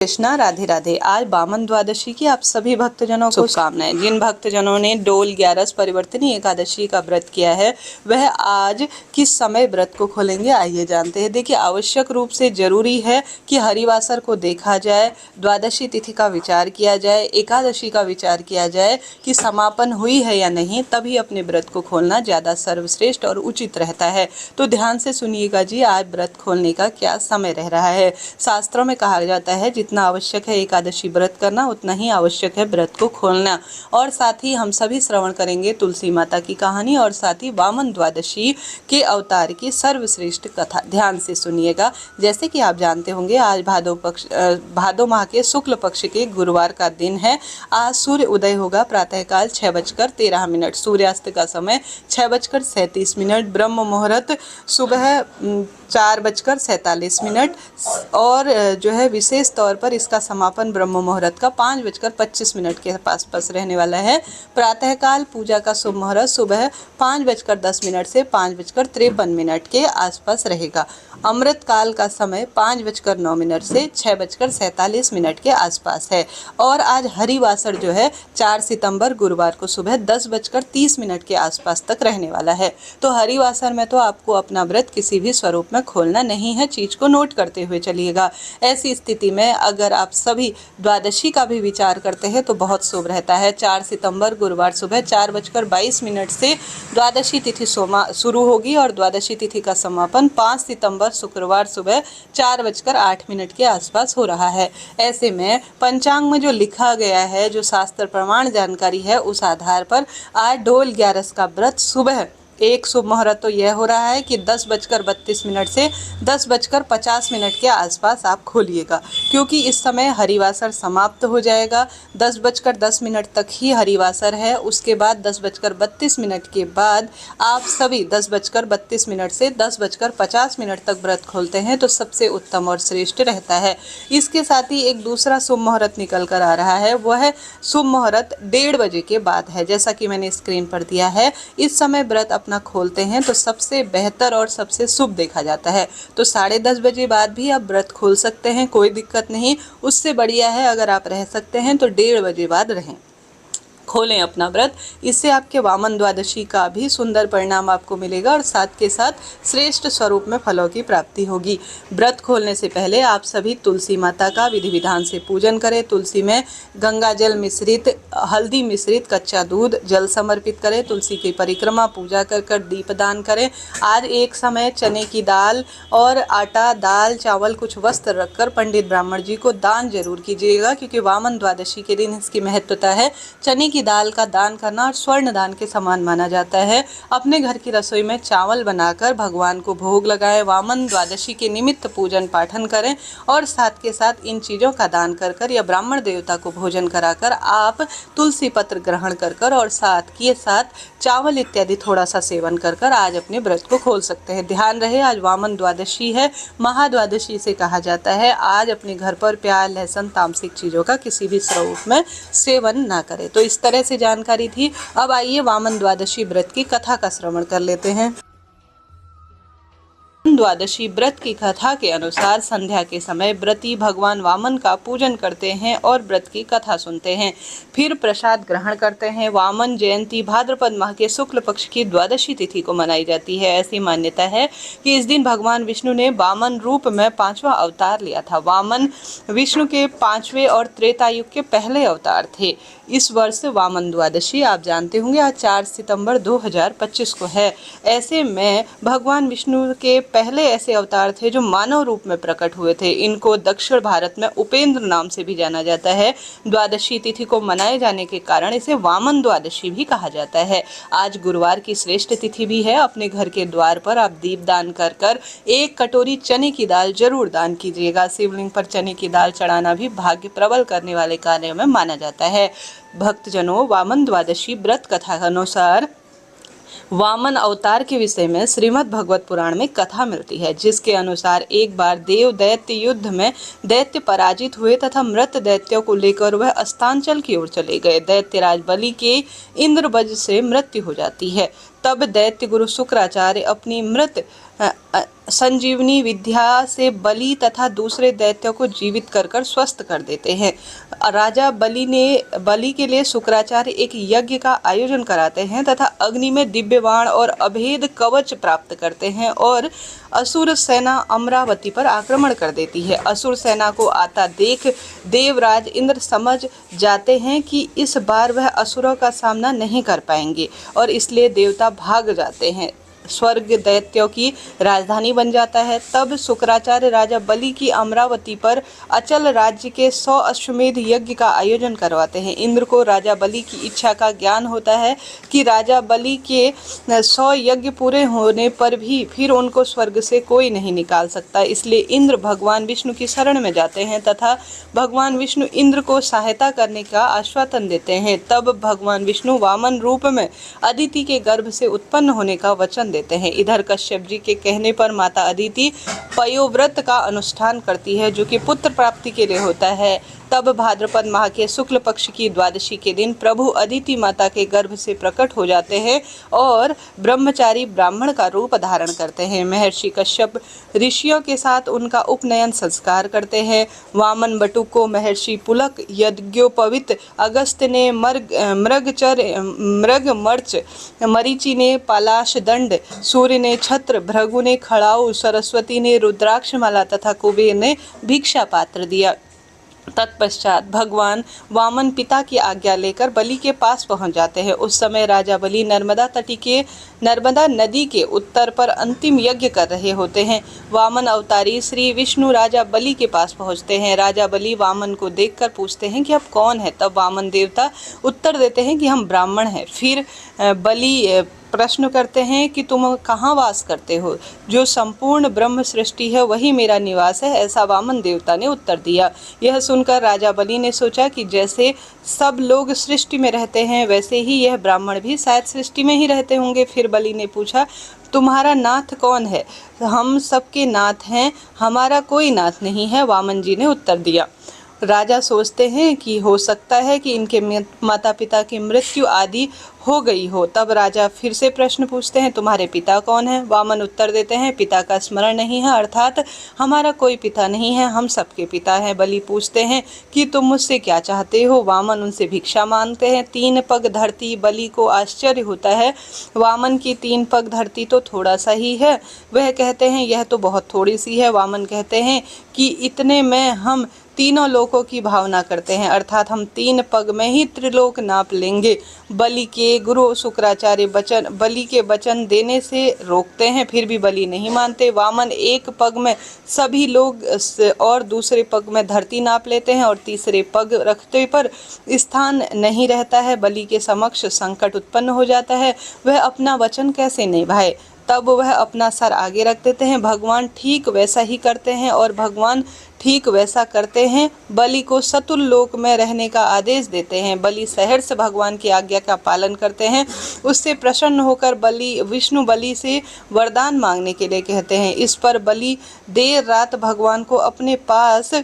कृष्णा, राधे राधे। आज वामन द्वादशी की आप सभी भक्तजनों को शुभकामनाएं। जिन भक्तजनों ने डोल 11 परिवर्तनी एकादशी का व्रत किया है वह आज किस समय व्रत को खोलेंगे, आइए जानते हैं। देखिए, आवश्यक रूप से जरूरी है कि हरिवासर को देखा जाए, द्वादशी तिथि का विचार किया जाए, एकादशी का विचार किया जाए कि समापन हुई है या नहीं, तभी अपने व्रत को खोलना ज़्यादा सर्वश्रेष्ठ और उचित रहता है। तो ध्यान से सुनिएगा जी, आज व्रत खोलने का क्या समय रह रहा है। शास्त्रों में कहा जाता है जितना आवश्यक है एकादशी व्रत करना, उतना ही आवश्यक है व्रत को खोलना। और साथ ही हम सभी श्रवण करेंगे तुलसी माता की कहानी और साथ ही वामन द्वादशी के अवतार की सर्वश्रेष्ठ कथा। ध्यान से सुनिएगा। जैसे कि आप जानते होंगे, आज भादो माह के शुक्ल पक्ष के गुरुवार का दिन है। आज सूर्य उदय होगा प्रातःकाल 6:13, सूर्यास्त का समय 6:37, ब्रह्म मुहूर्त सुबह 4:47 और जो है विशेष तौर पर इसका समापन ब्रह्म मुहूर्त का 5:25 के आसपास रहने वाला है। प्रातःकाल पूजा का शुभ मुहूर्त सुबह 5:10 से 5:53 के आसपास रहेगा। अमृत काल का समय 5:09 से 6:47 के आसपास है। और आज हरिवासर जो है 4 सितंबर गुरुवार को सुबह 10:30 के आसपास तक रहने वाला है। तो हरिवासर में तो आपको अपना व्रत किसी भी स्वरूप में खोलना नहीं है, चीज को नोट करते हुए चलिएगा। ऐसी स्थिति में अगर आप सभी द्वादशी का भी विचार करते हैं तो बहुत शुभ रहता है। 4 सितंबर गुरुवार सुबह 4:22 से द्वादशी तिथि शुरू होगी और द्वादशी तिथि का समापन 5 सितंबर शुक्रवार सुबह 4:08 के आसपास हो रहा है। ऐसे में पंचांग में जो लिखा गया है, जो शास्त्र प्रमाण जानकारी है, उस आधार पर आज डोल 11 का व्रत सुबह एक शुभ मुहूर्त तो यह हो रहा है कि 10:32 से 10:50 के आसपास आप खोलिएगा, क्योंकि इस समय हरिवासर समाप्त हो जाएगा। 10:10 तक ही हरिवासर है। उसके बाद 10:32 के बाद आप सभी 10:32 से 10:50 तक व्रत खोलते हैं तो सबसे उत्तम और श्रेष्ठ रहता है। इसके साथ ही एक दूसरा शुभ मुहूर्त निकल कर आ रहा है, वह शुभ मुहूर्त 1:30 बजे के बाद है। जैसा कि मैंने स्क्रीन पर दिया है, इस समय व्रत अपना खोलते हैं तो सबसे बेहतर और सबसे शुभ देखा जाता है। तो 10:30 बजे बाद भी आप व्रत खोल सकते हैं, कोई दिक्कत नहीं। उससे बढ़िया है अगर आप रह सकते हैं तो 1:30 बजे बाद रहें, खोलें अपना व्रत। इससे आपके वामन द्वादशी का भी सुंदर परिणाम आपको मिलेगा और साथ के साथ श्रेष्ठ स्वरूप में फलों की प्राप्ति होगी। व्रत खोलने से पहले आप सभी तुलसी माता का विधि विधान से पूजन करें। तुलसी में गंगा जल मिश्रित, हल्दी मिश्रित कच्चा दूध जल समर्पित करें। तुलसी की परिक्रमा पूजा कर दीपदान करें। आज एक समय चने की दाल और आटा, दाल, चावल, कुछ वस्त्र रखकर पंडित ब्राह्मण जी को दान जरूर कीजिएगा, क्योंकि वामन द्वादशी के दिन इसकी महत्वता है। चने की दाल का दान करना और स्वर्ण दान के समान माना जाता है। अपने घर की रसोई में चावल बनाकर भगवान को भोग लगाएं। वामन द्वादशी के निमित्त पूजन पाठन करें और साथ के साथ इन चीज़ों का दान कर या ब्राह्मण देवता को भोजन कराकर आप तुलसी पत्र ग्रहण कर और साथ के साथ चावल इत्यादि थोड़ा सा सेवन कर आज अपने व्रत को खोल सकते हैं। ध्यान रहे, आज वामन द्वादशी है, महाद्वादशी से कहा जाता है। आज अपने घर पर प्याज, लहसुन, तामसिक चीज़ों का किसी भी स्वरूप में सेवन ना करें। तो इस तरह से जानकारी थी। अब आइए वामन द्वादशी व्रत की कथा का श्रवण कर लेते हैं। द्वादशी व्रत की कथा के अनुसार संध्या के समय व्रती भगवान वामन का पूजन करते हैं और व्रत की कथा सुनते हैं, फिर प्रसाद ग्रहण करते हैं। वामन जयंती भाद्रपद माह के शुक्ल पक्ष की द्वादशी तिथि को मनाई जाती है। ऐसी मान्यता है कि इस दिन भगवान विष्णु ने वामन रूप में 5वां अवतार लिया था। वामन विष्णु के 5वें और त्रेता युग के पहले अवतार थे। इस वर्ष वामन द्वादशी आप जानते होंगे आज 4 सितंबर 2025 को है। ऐसे में भगवान विष्णु के पहले ऐसे अवतार थे जो मानव रूप में प्रकट हुए थे। इनको दक्षिण भारत में उपेंद्र नाम से भी जाना जाता है। द्वादशी तिथि को मनाए जाने के कारण इसे वामन द्वादशी भी कहा जाता है। आज गुरुवार की श्रेष्ठ तिथि भी है। अपने घर के द्वार पर आप दीप दान कर 1 कटोरी चने की दाल जरूर दान कीजिएगा। शिवलिंग पर चने की दाल चढ़ाना भी भाग्य प्रबल करने वाले कार्यों में माना जाता है। भक्तजनों, वामन द्वादशी व्रत कथा के अनुसार वामन अवतार के विषय में श्रीमद् भगवत पुराण में कथा मिलती है, जिसके अनुसार एक बार देव दैत्य युद्ध में दैत्य पराजित हुए तथा मृत दैत्यों को लेकर वह अस्तांचल की ओर चले गए। दैत्यराज बलि के इंद्रवज्र से मृत्यु हो जाती है तब दैत्य गुरु शुक्राचार्य अपनी मृत संजीवनी विद्या से बलि तथा दूसरे दैत्यों को जीवित कर स्वस्थ कर देते हैं। राजा बलि के लिए शुक्राचार्य एक यज्ञ का आयोजन कराते हैं तथा अग्नि में दिव्य बाण और अभेद कवच प्राप्त करते हैं और असुर सेना अमरावती पर आक्रमण कर देती है। असुर सेना को आता देख देवराज इंद्र समझ जाते हैं कि इस बार वह असुरों का सामना नहीं कर पाएंगे और इसलिए देवता भाग जाते हैं। स्वर्ग दैत्यों की राजधानी बन जाता है। तब शुक्राचार्य राजा बलि की अमरावती पर अचल राज्य के 100 अश्वमेध यज्ञ का आयोजन करवाते हैं। इंद्र को राजा बलि की इच्छा का ज्ञान होता है कि राजा बलि के 100 यज्ञ पूरे होने पर भी फिर उनको स्वर्ग से कोई नहीं निकाल सकता। इसलिए इंद्र भगवान विष्णु की शरण में जाते हैं तथा भगवान विष्णु इंद्र को सहायता करने का आश्वासन देते हैं। तब भगवान विष्णु वामन रूप में अदिति के गर्भ से उत्पन्न होने का वचन देते हैं। इधर कश्यप जी के कहने पर माता अदिति पयोव्रत का अनुष्ठान करती है जो कि पुत्र प्राप्ति के लिए होता है। तब भाद्रपद माह के शुक्ल पक्ष की द्वादशी के दिन प्रभु अदिति माता के गर्भ से प्रकट हो जाते हैं और ब्रह्मचारी ब्राह्मण का रूप धारण करते हैं। महर्षि कश्यप ऋषियों के साथ उनका उपनयन संस्कार करते हैं। वामन बटुक को महर्षि पुलक, यज्ञोपवित अगस्त्य ने मृगमर्च, मरीचि ने पालाश दंड, सूर्य ने छत्र, भृगु ने खड़ाऊ, सरस्वती ने रुद्राक्षमाला तथा कुबेर ने भिक्षा पात्र दिया। तत्पश्चात भगवान वामन पिता की आज्ञा लेकर बलि के पास पहुंच जाते हैं। उस समय राजा बलि नर्मदा नदी के उत्तर पर अंतिम यज्ञ कर रहे होते हैं। वामन अवतारी श्री विष्णु राजा बलि के पास पहुंचते हैं। राजा बलि वामन को देखकर पूछते हैं कि आप कौन है। तब वामन देवता उत्तर देते हैं कि हम ब्राह्मण हैं। फिर बलि प्रश्न करते हैं कि तुम कहाँ वास करते हो। जो संपूर्ण ब्रह्म सृष्टि है वही मेरा निवास है, ऐसा वामन देवता ने उत्तर दिया। यह सुनकर राजा बलि ने सोचा कि जैसे सब लोग सृष्टि में रहते हैं वैसे ही यह ब्राह्मण भी शायद सृष्टि में ही रहते होंगे। फिर बलि ने पूछा, तुम्हारा नाथ कौन है। हम सबके नाथ हैं, हमारा कोई नाथ नहीं है, वामन जी ने उत्तर दिया। राजा सोचते हैं कि हो सकता है कि इनके माता पिता की मृत्यु आदि हो गई हो। तब राजा फिर से प्रश्न पूछते हैं, तुम्हारे पिता कौन है। वामन उत्तर देते हैं, पिता का स्मरण नहीं है, अर्थात हमारा कोई पिता नहीं है, हम सबके पिता हैं। बलि पूछते हैं कि तुम मुझसे क्या चाहते हो। वामन उनसे भिक्षा मांगते हैं। 3 पग धरती। बलि को आश्चर्य होता है, वामन की 3 पग धरती तो थोड़ा सा ही है। वह कहते हैं यह तो बहुत थोड़ी सी है। वामन कहते हैं कि इतने में हम तीनों लोकों की भावना करते हैं, अर्थात हम 3 पग में ही त्रिलोक नाप लेंगे। बलि के गुरु शुक्राचार्य बलि के वचन देने से रोकते हैं, फिर भी बलि नहीं मानते। वामन 1 पग में सभी लोग और दूसरे पग में धरती नाप लेते हैं और तीसरे पग रखते पर स्थान नहीं रहता है। बलि के समक्ष संकट उत्पन्न हो जाता है, वह अपना वचन कैसे निभाए। तब वह अपना सर आगे रख देते हैं। भगवान ठीक वैसा ही करते हैं और भगवान ठीक वैसा करते हैं। बलि को सतुल लोक में रहने का आदेश देते हैं। बलि सहर्ष से भगवान की आज्ञा का पालन करते हैं। उससे प्रसन्न होकर विष्णु बलि से वरदान मांगने के लिए कहते हैं। इस पर बलि देर रात भगवान को अपने पास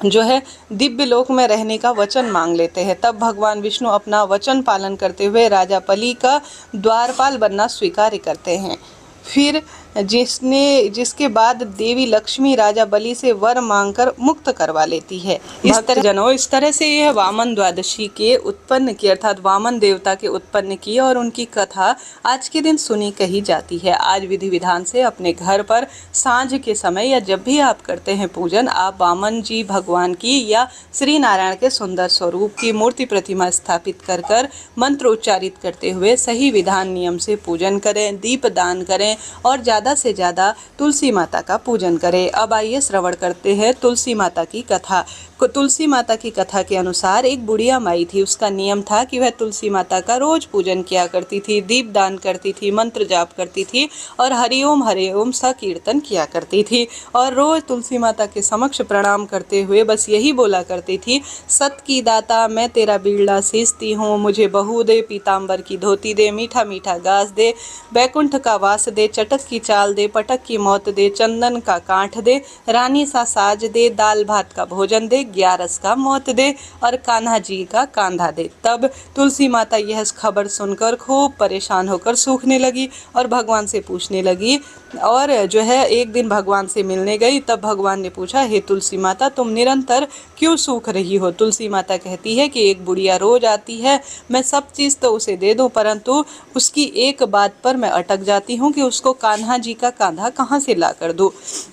जो है दिव्य लोक में रहने का वचन मांग लेते हैं। तब भगवान विष्णु अपना वचन पालन करते हुए राजा बलि का द्वारपाल बनना स्वीकार करते हैं। फिर जिसके बाद देवी लक्ष्मी राजा बलि से वर मांगकर मुक्त करवा लेती है। इस तरह से यह वामन द्वादशी के उत्पन्न की, अर्थात वामन देवता के उत्पन्न की और उनकी कथा आज के दिन सुनी कही जाती है। आज विधि विधान से अपने घर पर सांझ के समय या जब भी आप करते हैं पूजन, आप वामन जी भगवान की या श्री नारायण के सुंदर स्वरूप की मूर्ति प्रतिमा स्थापित कर मंत्र उच्चारित करते हुए सही विधान नियम से पूजन करें, दीप दान करें और ज़्यादा से ज़्यादा तुलसी माता का पूजन करें। अब आइए श्रवण करते हैं तुलसी माता की कथा। तुलसी माता की कथा के अनुसार एक बुढ़िया माई थी। उसका नियम था कि वह तुलसी माता का रोज पूजन किया करती थी, दीप दान करती थी, मंत्र जाप करती थी और हरि ओम सा कीर्तन किया करती थी और रोज तुलसी माता के समक्ष प्रणाम करते हुए बस यही बोला करती थी, सत की दाता मैं तेरा बीड़ा सींचती हूँ, मुझे बहू दे, पीताम्बर की धोती दे, मीठा मीठा घास दे, बैकुंठ का वास दे, चटक की चाल दे, पटक की मौत दे, चंदन का कांठ दे, रानी सा साज दे, दाल भात का भोजन दे, ग्यारस का मौत दे और कान्हा जी का कांधा दे। तब तुलसी माता यह खबर सुनकर खूब परेशान होकर सूखने लगी और भगवान से पूछने लगी। और जो है एक दिन भगवान से मिलने गई, तब भगवान ने पूछा, हे तुलसी माता, तुम निरंतर क्यों सूख रही हो? तुलसी माता कहती है कि एक बुढ़िया रोज आती है, मैं सब चीज़ तो उसे दे दूं, परंतु उसकी एक बात पर मैं अटक जाती हूँ कि उसको कान्हा जी का कांधा कहाँ से ला कर दूँ।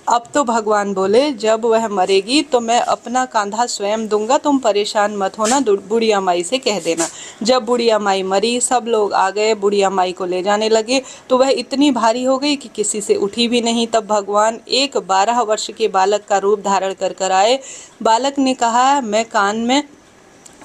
अब तो भगवान बोले, जब वह मरेगी तो मैं अपना कांधा स्वयं दूंगा, तुम परेशान मत होना, बुढ़िया माई से कह देना। जब बुढ़िया माई मरी, सब लोग आ गए, बुढ़िया माई को ले जाने लगे तो वह इतनी भारी हो गई कि किसी से उठी भी नहीं। तब भगवान एक 12 वर्ष के बालक का रूप धारण कर आए। बालक ने कहा, मैं कान में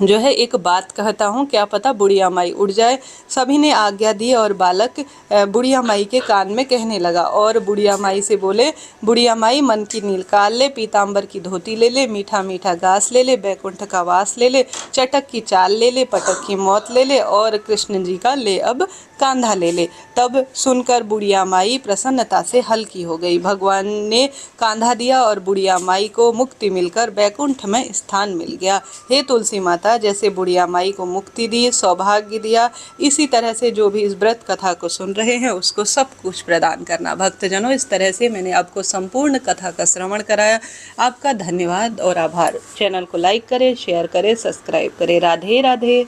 जो है एक बात कहता हूँ, क्या पता बुढ़िया माई उड़ जाए। सभी ने आज्ञा दी और बालक बुढ़िया माई के कान में कहने लगा और बुढ़िया माई से बोले, बुढ़िया माई, मन की नील काल ले, पीताम्बर की धोती ले ले, मीठा मीठा घास ले ले, बैकुंठ का वास ले ले, चटक की चाल ले ले, पटक की मौत ले ले और कृष्ण जी का ले अब कांधा ले ले। तब सुनकर बुढ़िया माई प्रसन्नता से हल्की हो गई। भगवान ने कांधा दिया और बुढ़िया माई को मुक्ति मिलकर बैकुंठ में स्थान मिल गया। हे तुलसी माता, जैसे बुढ़िया माई को मुक्ति दी, सौभाग्य दिया, इसी तरह से जो भी इस व्रत कथा को सुन रहे हैं उसको सब कुछ प्रदान करना। भक्तजनों, इस तरह से मैंने आपको संपूर्ण कथा का श्रवण कराया। आपका धन्यवाद और आभार। चैनल को लाइक करें, शेयर करें, सब्सक्राइब करें। राधे राधे।